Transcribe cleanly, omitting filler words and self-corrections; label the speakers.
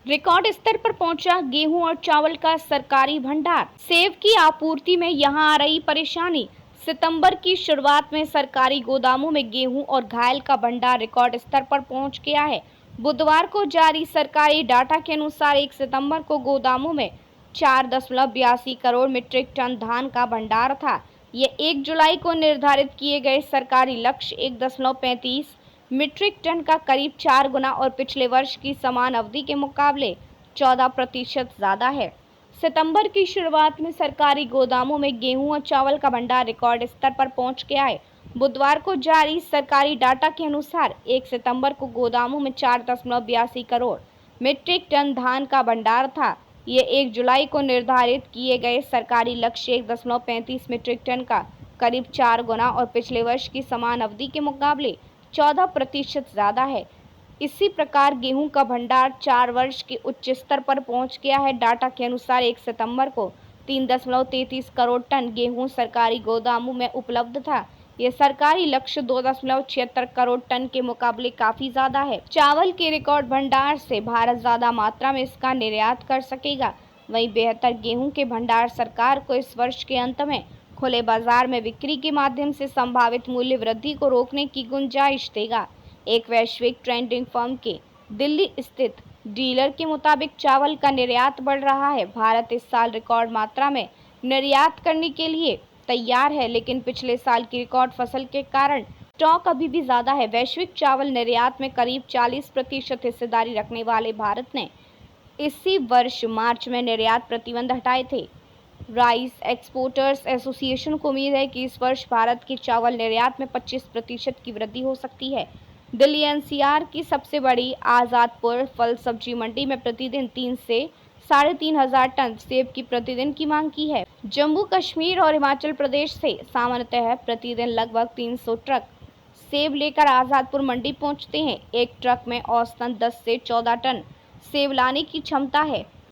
Speaker 1: Record स्तर पर पहुंचा गेहूं और चावल का सरकारी भंडार। सेब की आपूर्ति में यहां आ रही परेशानी। सितंबर की शुरुआत में सरकारी गोदामों में गेहूं और घायल का भंडार रिकॉर्ड स्तर पर पहुंच गया है। बुधवार को जारी सरकारी डाटा के अनुसार 1 सितंबर को गोदामों में 4.82 करोड़ मीट्रिक टन धान का भंडार था। ये 1 जुलाई को निर्धारित किए गए सरकारी लक्ष्य 1.35 मीट्रिक टन का करीब 4 गुना और पिछले वर्ष की समान अवधि के मुकाबले 14% ज्यादा है। सितंबर की शुरुआत में सरकारी गोदामों में गेहूं और चावल का भंडार रिकॉर्ड स्तर पर पहुंच गया है। बुधवार को जारी सरकारी डाटा के अनुसार 1 सितंबर को गोदामों में 4.82 करोड़ मीट्रिक टन धान का भंडार था। ये 1 जुलाई को निर्धारित किए गए सरकारी लक्ष्य 1.35 मीट्रिक टन का करीब 4 गुना और पिछले वर्ष की समान अवधि के मुकाबले 14% ज्यादा है। इसी प्रकार गेहूं का भंडार 4 वर्ष के उच्च स्तर पर पहुंच गया है। डाटा के अनुसार 1 सितंबर को 3.33 करोड़ टन गेहूं सरकारी गोदामों में उपलब्ध था। यह सरकारी लक्ष्य 2.76 करोड़ टन के मुकाबले काफी ज्यादा है। चावल के रिकॉर्ड भंडार से भारत ज्यादा मात्रा में इसका निर्यात कर सकेगा। वहीं बेहतर गेहूं के भंडार सरकार को इस वर्ष के अंत में खुले बाजार में बिक्री के माध्यम से संभावित मूल्य वृद्धि को रोकने की गुंजाइश देगा। एक वैश्विक ट्रेडिंग फर्म के दिल्ली स्थित डीलर के मुताबिक चावल का निर्यात बढ़ रहा है। भारत इस साल रिकॉर्ड मात्रा में निर्यात करने के लिए तैयार है, लेकिन पिछले साल की रिकॉर्ड फसल के कारण स्टॉक अभी भी ज्यादा है। वैश्विक चावल निर्यात में करीब 40% हिस्सेदारी रखने वाले भारत ने इसी वर्ष मार्च में निर्यात प्रतिबंध हटाए थे। राइस एक्सपोर्टर्स एसोसिएशन को उम्मीद है कि इस वर्ष भारत के चावल निर्यात में 25% की वृद्धि हो सकती है। दिल्ली एनसीआर की सबसे बड़ी आजादपुर फल सब्जी मंडी में प्रतिदिन 3 से 3,500 टन सेब की प्रतिदिन की मांग की है। जम्मू कश्मीर और हिमाचल प्रदेश से सामान्यतः प्रतिदिन लगभग 300 ट्रक सेब लेकर आजादपुर मंडी पहुंचते हैं। एक ट्रक में औसतन 10 से 14 टन सेब लाने की क्षमता है।